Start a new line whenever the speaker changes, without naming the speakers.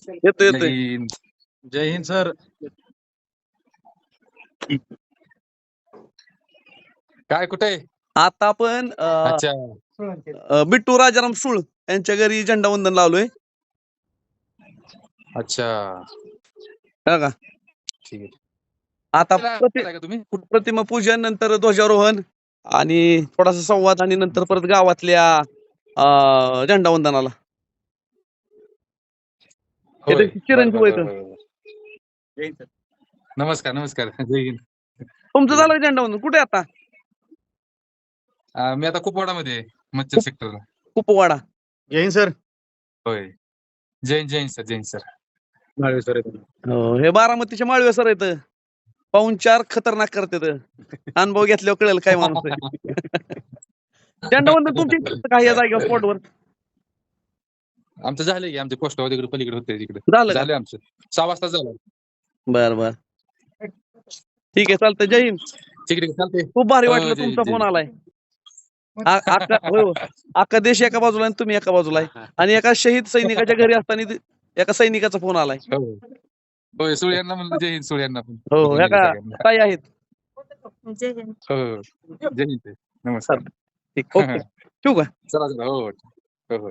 येतो येतोय.
जय हिंद.
जय हिंद सर.
काय कुठे?
आता आपण
अच्छा
बिट्टू राजाराम सुळ यांच्या घरी झेंडावंदन लावलोय.
अच्छा
हा का?
ठीक आहे.
आता
आलाय का तुम्ही?
प्रतिमा पूजन, नंतर ध्वजारोहण आणि थोडासा संवाद आणि नंतर परत गावातल्या झेंडावंदनाला.
होय.
इथे चिरंजीव
बरं,
आहेत.
बरं, बरं, बरं. नमस्कार नमस्कार. जय हिंद.
तुमचं झालं का झेंडावंदन? कुठे आता?
मी आता कुपवाडामध्ये आहे, मच्छर सेक्टरला.
कुपवाडा.
जय हिंद सर.
होय. जय हिंद, जय हिंद सर, जय हिंद सर.
सर.
हो, हे बारामतीचे माळवे सर आहेत. पाहुणचार खतरनाक करतात. अनुभव घेतल्यावर कळेल काय माणूस आहे. झेंडावंदन तुमच्या इथं का या जागेवर स्पॉटवर?
आमचं झालंय की आमच्या पोस्ट तिकडे पलीकडे होते तिकडे.
झालं का?
झालंय आमचं 6 वाजता झालं.
बर बर ठीक आहे, चालतंय. जय हिंद.
तिकडे चालतंय.
खूप भारी
हो,
वाटलं
जय
तुमचा
हिंद,
फोन
जय
आलाय. अख्खा देश एका बाजूला आणि तुम्ही एका बाजूला आहे. आणि एका शहीद सैनिकाच्या घरी असताना एका सैनिकाचा फोन आलाय.
हो. होय, सुळ्यांना म्हणलं जय हिंद सुळ्यांना पण.
हो ह्या का ताई आहेत.
जय हिंद.
हो. जय हिंद. नमस्कार.
ठीक, ओके. ठेवू का?
चला चला. हो हो.